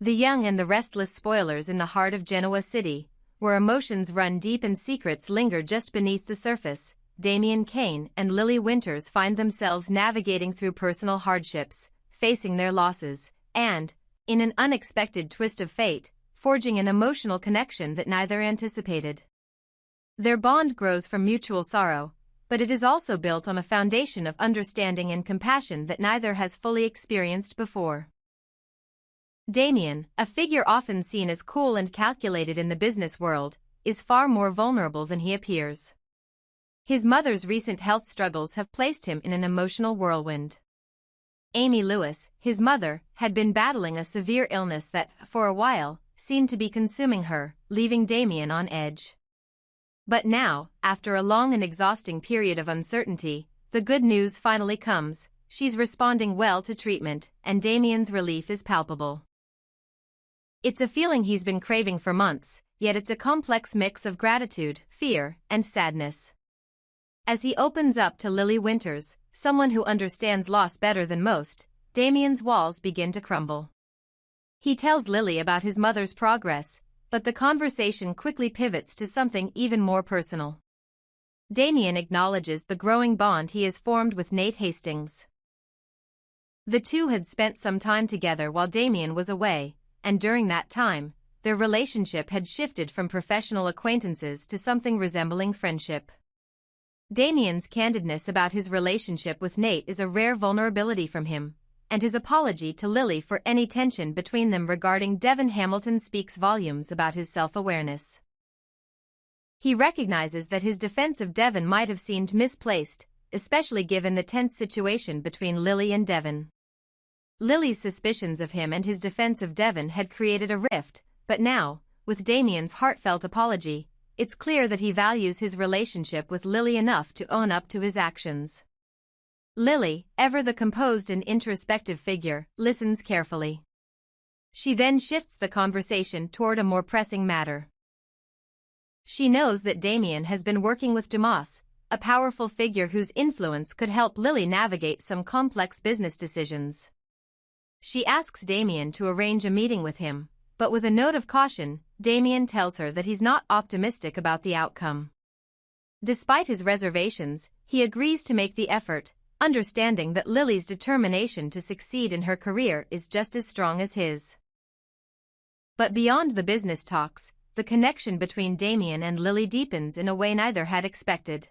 The young and the restless spoilers in the heart of Genoa City, where emotions run deep and secrets linger just beneath the surface, Damian Kane and Lily Winters find themselves navigating through personal hardships, facing their losses, and, in an unexpected twist of fate, forging an emotional connection that neither anticipated. Their bond grows from mutual sorrow, but it is also built on a foundation of understanding and compassion that neither has fully experienced before. Damian, a figure often seen as cool and calculated in the business world, is far more vulnerable than he appears. His mother's recent health struggles have placed him in an emotional whirlwind. Amy Lewis, his mother, had been battling a severe illness that, for a while, seemed to be consuming her, leaving Damian on edge. But now, after a long and exhausting period of uncertainty, the good news finally comes: she's responding well to treatment, and Damian's relief is palpable. It's a feeling he's been craving for months, yet it's a complex mix of gratitude, fear, and sadness. As he opens up to Lily Winters, someone who understands loss better than most, Damian's walls begin to crumble. He tells Lily about his mother's progress, but the conversation quickly pivots to something even more personal. Damian acknowledges the growing bond he has formed with Nate Hastings. The two had spent some time together while Damian was away, and during that time, their relationship had shifted from professional acquaintances to something resembling friendship. Damian's candidness about his relationship with Nate is a rare vulnerability from him, and his apology to Lily for any tension between them regarding Devon Hamilton speaks volumes about his self-awareness. He recognizes that his defense of Devon might have seemed misplaced, especially given the tense situation between Lily and Devon. Lily's suspicions of him and his defense of Devon had created a rift, but now, with Damian's heartfelt apology, it's clear that he values his relationship with Lily enough to own up to his actions. Lily, ever the composed and introspective figure, listens carefully. She then shifts the conversation toward a more pressing matter. She knows that Damian has been working with Dumas, a powerful figure whose influence could help Lily navigate some complex business decisions. She asks Damian to arrange a meeting with him, but with a note of caution, Damian tells her that he's not optimistic about the outcome. Despite his reservations, he agrees to make the effort, understanding that Lily's determination to succeed in her career is just as strong as his. But beyond the business talks, the connection between Damian and Lily deepens in a way neither had expected.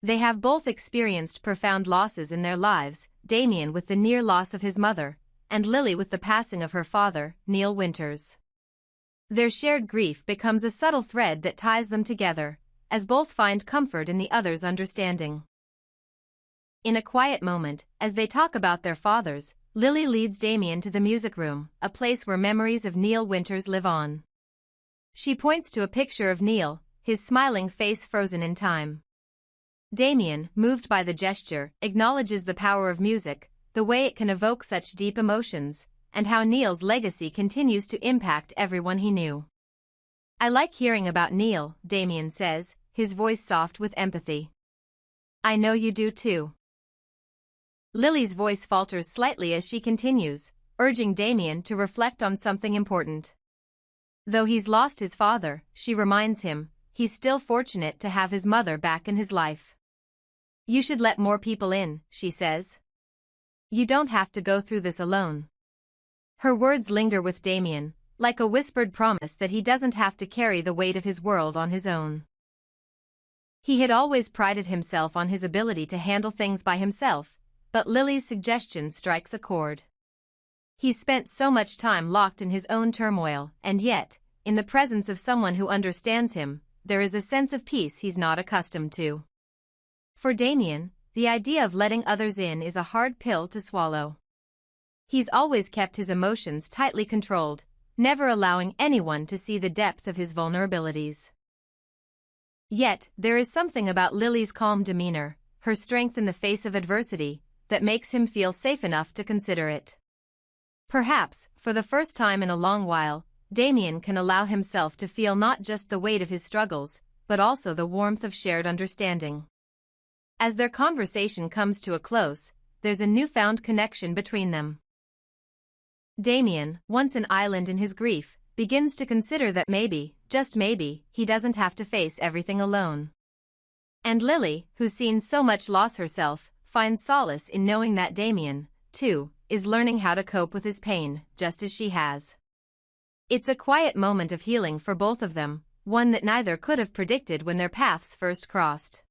They have both experienced profound losses in their lives, Damian with the near loss of his mother, and Lily with the passing of her father, Neil Winters. Their shared grief becomes a subtle thread that ties them together, as both find comfort in the other's understanding. In a quiet moment, as they talk about their fathers, Lily leads Damian to the music room, a place where memories of Neil Winters live on. She points to a picture of Neil, his smiling face frozen in time. Damian, moved by the gesture, acknowledges the power of music, the way it can evoke such deep emotions, and how Neil's legacy continues to impact everyone he knew. "I like hearing about Neil," Damian says, his voice soft with empathy. "I know you do too." Lily's voice falters slightly as she continues, urging Damian to reflect on something important. Though he's lost his father, she reminds him, he's still fortunate to have his mother back in his life. "You should let more people in," she says. "You don't have to go through this alone." Her words linger with Damian, like a whispered promise that he doesn't have to carry the weight of his world on his own. He had always prided himself on his ability to handle things by himself, but Lily's suggestion strikes a chord. He's spent so much time locked in his own turmoil, and yet, in the presence of someone who understands him, there is a sense of peace he's not accustomed to. For Damian, the idea of letting others in is a hard pill to swallow. He's always kept his emotions tightly controlled, never allowing anyone to see the depth of his vulnerabilities. Yet, there is something about Lily's calm demeanor, her strength in the face of adversity, that makes him feel safe enough to consider it. Perhaps, for the first time in a long while, Damian can allow himself to feel not just the weight of his struggles, but also the warmth of shared understanding. As their conversation comes to a close, there's a newfound connection between them. Damian, once an island in his grief, begins to consider that maybe, just maybe, he doesn't have to face everything alone. And Lily, who's seen so much loss herself, finds solace in knowing that Damian, too, is learning how to cope with his pain, just as she has. It's a quiet moment of healing for both of them, one that neither could have predicted when their paths first crossed.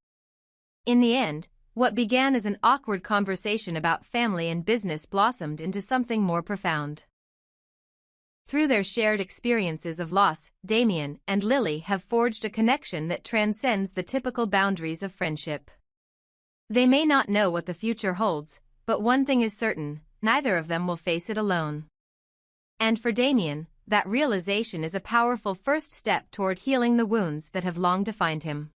In the end, what began as an awkward conversation about family and business blossomed into something more profound. Through their shared experiences of loss, Damian and Lily have forged a connection that transcends the typical boundaries of friendship. They may not know what the future holds, but one thing is certain, neither of them will face it alone. And for Damian, that realization is a powerful first step toward healing the wounds that have long defined him.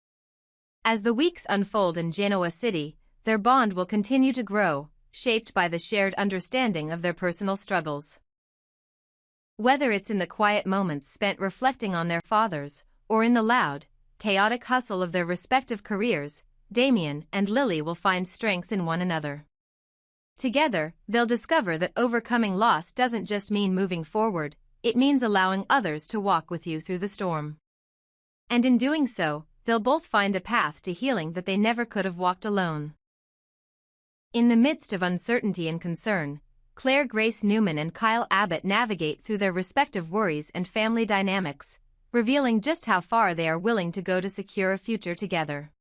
As the weeks unfold in Genoa City, their bond will continue to grow, shaped by the shared understanding of their personal struggles. Whether it's in the quiet moments spent reflecting on their fathers, or in the loud, chaotic hustle of their respective careers, Damian and Lily will find strength in one another. Together, they'll discover that overcoming loss doesn't just mean moving forward, it means allowing others to walk with you through the storm. And in doing so, they'll both find a path to healing that they never could have walked alone. In the midst of uncertainty and concern, Claire Grace Newman and Kyle Abbott navigate through their respective worries and family dynamics, revealing just how far they are willing to go to secure a future together.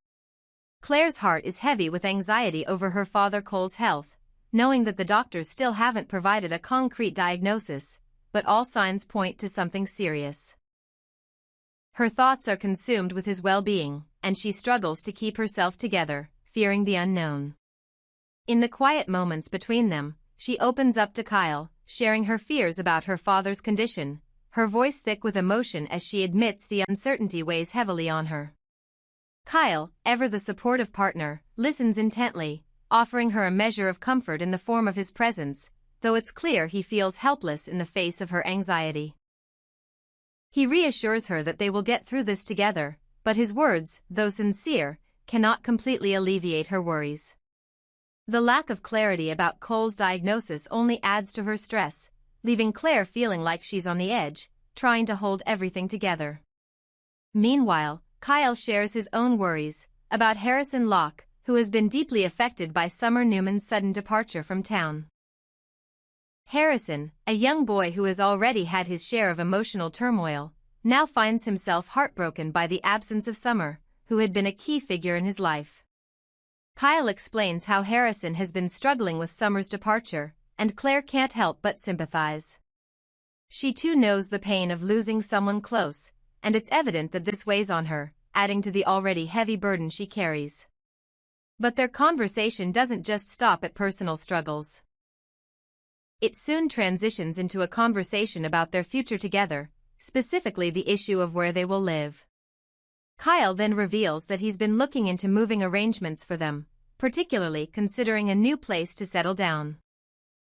Claire's heart is heavy with anxiety over her father Cole's health, knowing that the doctors still haven't provided a concrete diagnosis, but all signs point to something serious. Her thoughts are consumed with his well-being, and she struggles to keep herself together, fearing the unknown. In the quiet moments between them, she opens up to Kyle, sharing her fears about her father's condition, her voice thick with emotion as she admits the uncertainty weighs heavily on her. Kyle, ever the supportive partner, listens intently, offering her a measure of comfort in the form of his presence, though it's clear he feels helpless in the face of her anxiety. He reassures her that they will get through this together, but his words, though sincere, cannot completely alleviate her worries. The lack of clarity about Cole's diagnosis only adds to her stress, leaving Claire feeling like she's on the edge, trying to hold everything together. Meanwhile, Kyle shares his own worries about Harrison Locke, who has been deeply affected by Summer Newman's sudden departure from town. Harrison, a young boy who has already had his share of emotional turmoil, now finds himself heartbroken by the absence of Summer, who had been a key figure in his life. Kyle explains how Harrison has been struggling with Summer's departure, and Claire can't help but sympathize. She too knows the pain of losing someone close, and it's evident that this weighs on her, adding to the already heavy burden she carries. But their conversation doesn't just stop at personal struggles. It soon transitions into a conversation about their future together, specifically the issue of where they will live. Kyle then reveals that he's been looking into moving arrangements for them, particularly considering a new place to settle down.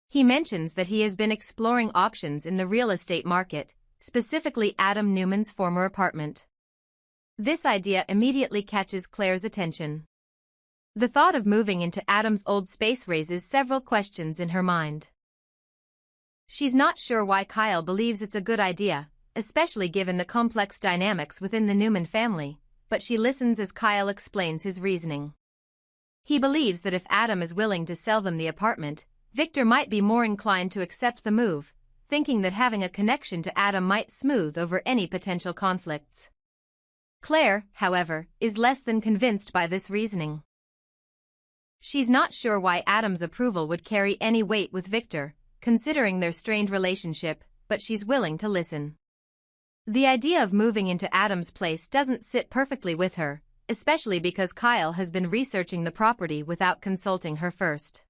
He mentions that he has been exploring options in the real estate market, specifically Adam Newman's former apartment. This idea immediately catches Claire's attention. The thought of moving into Adam's old space raises several questions in her mind. She's not sure why Kyle believes it's a good idea, especially given the complex dynamics within the Newman family, but she listens as Kyle explains his reasoning. He believes that if Adam is willing to sell them the apartment, Victor might be more inclined to accept the move, thinking that having a connection to Adam might smooth over any potential conflicts. Claire, however, is less than convinced by this reasoning. She's not sure why Adam's approval would carry any weight with Victor, considering their strained relationship, but she's willing to listen. The idea of moving into Adam's place doesn't sit perfectly with her, especially because Kyle has been researching the property without consulting her first.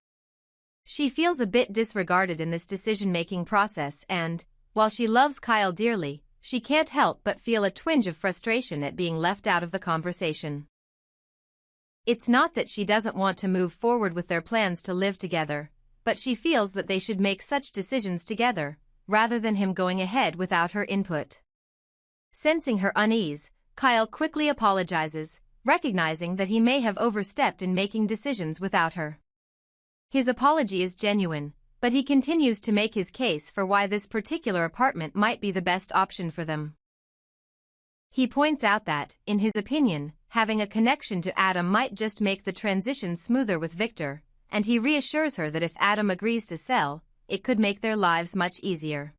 She feels a bit disregarded in this decision-making process and, while she loves Kyle dearly, she can't help but feel a twinge of frustration at being left out of the conversation. It's not that she doesn't want to move forward with their plans to live together, but she feels that they should make such decisions together, rather than him going ahead without her input. Sensing her unease, Kyle quickly apologizes, recognizing that he may have overstepped in making decisions without her. His apology is genuine, But he continues to make his case for why this particular apartment might be the best option for them. He points out that, in his opinion, having a connection to Adam might just make the transition smoother with Victor, and he reassures her that if Adam agrees to sell, it could make their lives much easier.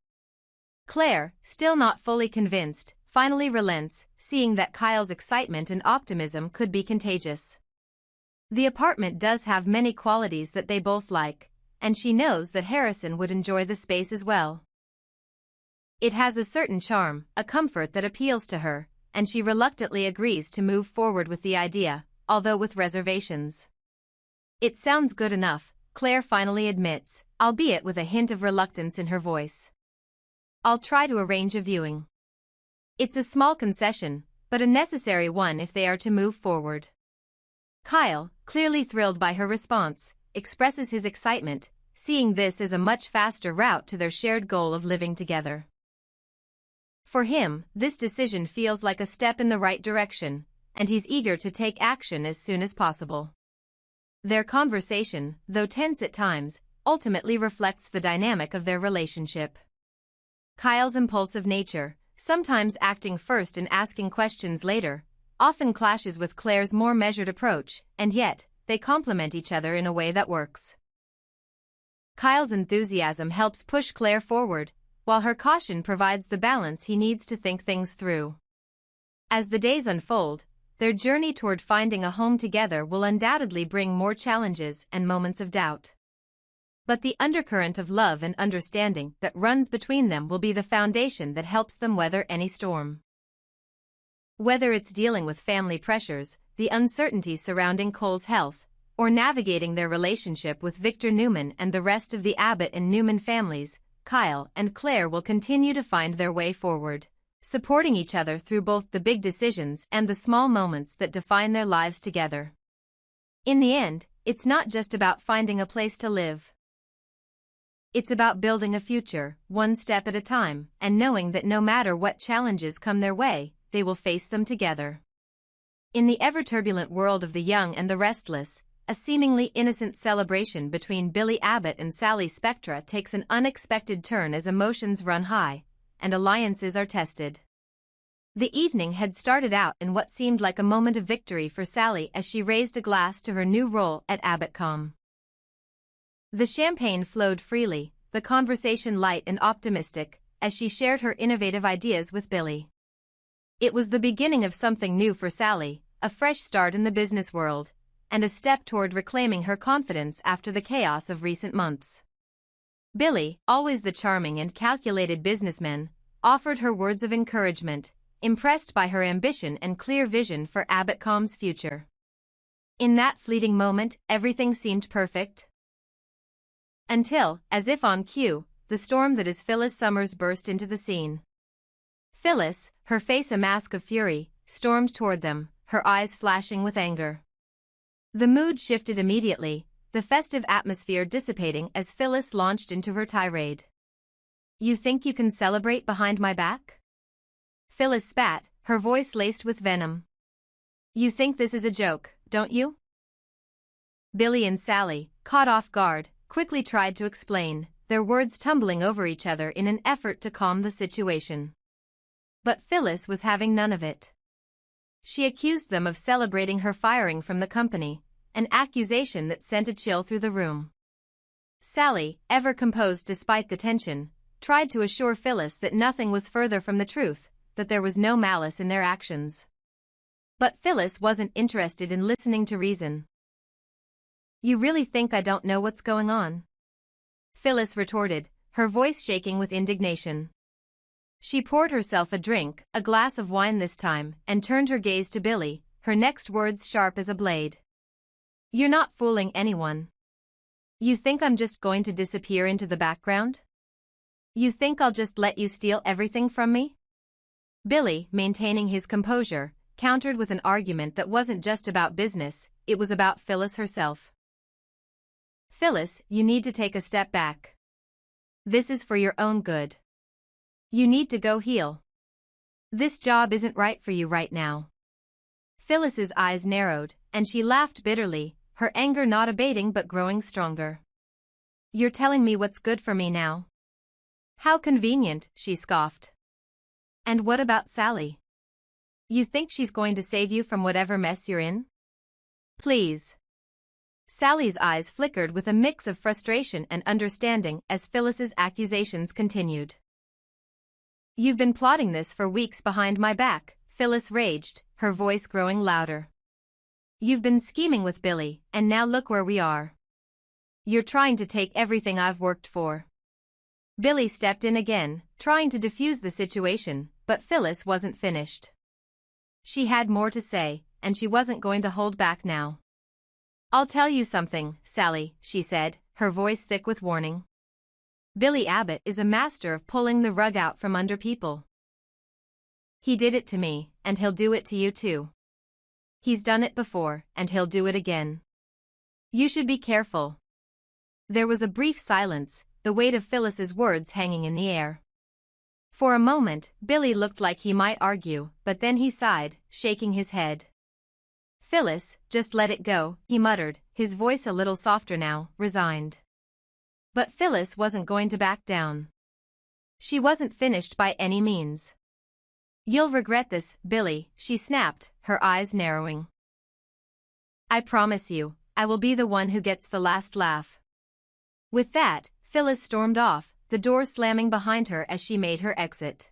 Claire, still not fully convinced, finally relents, seeing that Kyle's excitement and optimism could be contagious. The apartment does have many qualities that they both like, and she knows that Harrison would enjoy the space as well. It has a certain charm, a comfort that appeals to her, and she reluctantly agrees to move forward with the idea, although with reservations. It sounds good enough, Claire finally admits, albeit with a hint of reluctance in her voice. I'll try to arrange a viewing. It's a small concession, but a necessary one if they are to move forward. Kyle, clearly thrilled by her response, expresses his excitement, seeing this as a much faster route to their shared goal of living together. For him, this decision feels like a step in the right direction, and he's eager to take action as soon as possible. Their conversation, though tense at times, ultimately reflects the dynamic of their relationship. Kyle's impulsive nature, sometimes acting first and asking questions later, often clashes with Claire's more measured approach, and yet, they complement each other in a way that works. Kyle's enthusiasm helps push Claire forward, while her caution provides the balance he needs to think things through. As the days unfold, their journey toward finding a home together will undoubtedly bring more challenges and moments of doubt. But the undercurrent of love and understanding that runs between them will be the foundation that helps them weather any storm. Whether it's dealing with family pressures, the uncertainty surrounding Cole's health, or navigating their relationship with Victor Newman and the rest of the Abbott and Newman families, Kyle and Claire will continue to find their way forward, supporting each other through both the big decisions and the small moments that define their lives together. In the end, it's not just about finding a place to live. It's about building a future, one step at a time, and knowing that no matter what challenges come their way, they will face them together. In the ever-turbulent world of the young and the restless, a seemingly innocent celebration between Billy Abbott and Sally Spectra takes an unexpected turn as emotions run high, and alliances are tested. The evening had started out in what seemed like a moment of victory for Sally as she raised a glass to her new role at Abbott.com. The champagne flowed freely, the conversation light and optimistic, as she shared her innovative ideas with Billy. It was the beginning of something new for Sally, a fresh start in the business world, and a step toward reclaiming her confidence after the chaos of recent months. Billy, always the charming and calculated businessman, offered her words of encouragement, impressed by her ambition and clear vision for Abbott.com's future. In that fleeting moment, everything seemed perfect. Until, as if on cue, the storm that is Phyllis Summers burst into the scene. Phyllis, her face a mask of fury, stormed toward them, her eyes flashing with anger. The mood shifted immediately, the festive atmosphere dissipating as Phyllis launched into her tirade. "You think you can celebrate behind my back?" Phyllis spat, her voice laced with venom. "You think this is a joke, don't you?" Billy and Sally, caught off guard, quickly tried to explain, their words tumbling over each other in an effort to calm the situation. But Phyllis was having none of it. She accused them of celebrating her firing from the company, an accusation that sent a chill through the room. Sally, ever composed despite the tension, tried to assure Phyllis that nothing was further from the truth, that there was no malice in their actions. But Phyllis wasn't interested in listening to reason. "You really think I don't know what's going on?" Phyllis retorted, her voice shaking with indignation. She poured herself a drink, a glass of wine this time, and turned her gaze to Billy, her next words sharp as a blade. "You're not fooling anyone. You think I'm just going to disappear into the background? You think I'll just let you steal everything from me?" Billy, maintaining his composure, countered with an argument that wasn't just about business, it was about Phyllis herself. "Phyllis, you need to take a step back. This is for your own good. You need to go heal. This job isn't right for you right now." Phyllis's eyes narrowed, and she laughed bitterly, her anger not abating but growing stronger. You're telling me what's good for me now? How convenient, she scoffed. And what about Sally? You think she's going to save you from whatever mess you're in? Please. Sally's eyes flickered with a mix of frustration and understanding as Phyllis's accusations continued. You've been plotting this for weeks behind my back, Phyllis raged, her voice growing louder. You've been scheming with Billy, and now look where we are. You're trying to take everything I've worked for. Billy stepped in again, trying to defuse the situation, but Phyllis wasn't finished. She had more to say, and she wasn't going to hold back now. I'll tell you something, Sally, she said, her voice thick with warning. Billy Abbott is a master of pulling the rug out from under people. He did it to me, and he'll do it to you too. He's done it before, and he'll do it again. You should be careful. There was a brief silence, the weight of Phyllis's words hanging in the air. For a moment, Billy looked like he might argue, but then he sighed, shaking his head. Phyllis, just let it go, he muttered, his voice a little softer now, resigned. But Phyllis wasn't going to back down. She wasn't finished by any means. You'll regret this, Billy, she snapped, her eyes narrowing. I promise you, I will be the one who gets the last laugh. With that, Phyllis stormed off, the door slamming behind her as she made her exit.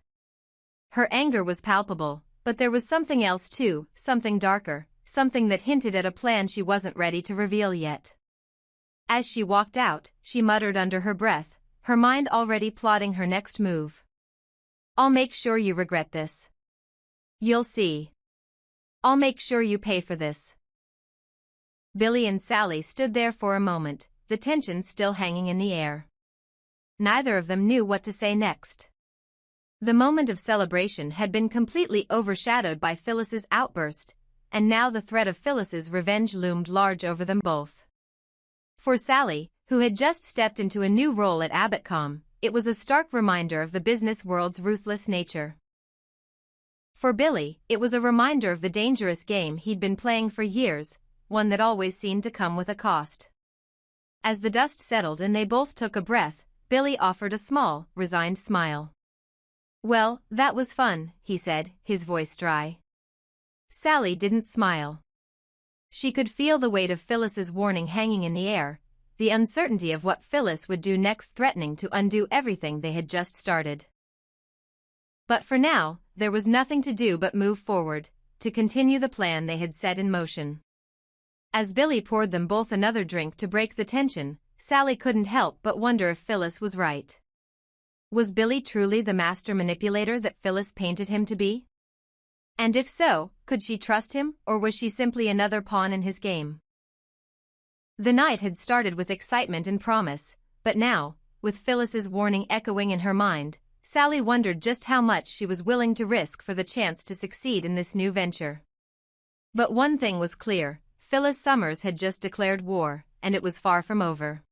Her anger was palpable, but there was something else too, something darker, something that hinted at a plan she wasn't ready to reveal yet. As she walked out, she muttered under her breath, her mind already plotting her next move. I'll make sure you regret this. You'll see. I'll make sure you pay for this. Billy and Sally stood there for a moment, the tension still hanging in the air. Neither of them knew what to say next. The moment of celebration had been completely overshadowed by Phyllis's outburst, and now the threat of Phyllis's revenge loomed large over them both. For Sally, who had just stepped into a new role at Abbott.com, it was a stark reminder of the business world's ruthless nature. For Billy, it was a reminder of the dangerous game he'd been playing for years, one that always seemed to come with a cost. As the dust settled and they both took a breath, Billy offered a small, resigned smile. Well, that was fun, he said, his voice dry. Sally didn't smile. She could feel the weight of Phyllis's warning hanging in the air, the uncertainty of what Phyllis would do next threatening to undo everything they had just started. But for now, there was nothing to do but move forward, to continue the plan they had set in motion. As Billy poured them both another drink to break the tension, Sally couldn't help but wonder if Phyllis was right. Was Billy truly the master manipulator that Phyllis painted him to be? And if so, could she trust him, or was she simply another pawn in his game? The night had started with excitement and promise, but now, with Phyllis's warning echoing in her mind, Sally wondered just how much she was willing to risk for the chance to succeed in this new venture. But one thing was clear, Phyllis Summers had just declared war, and it was far from over.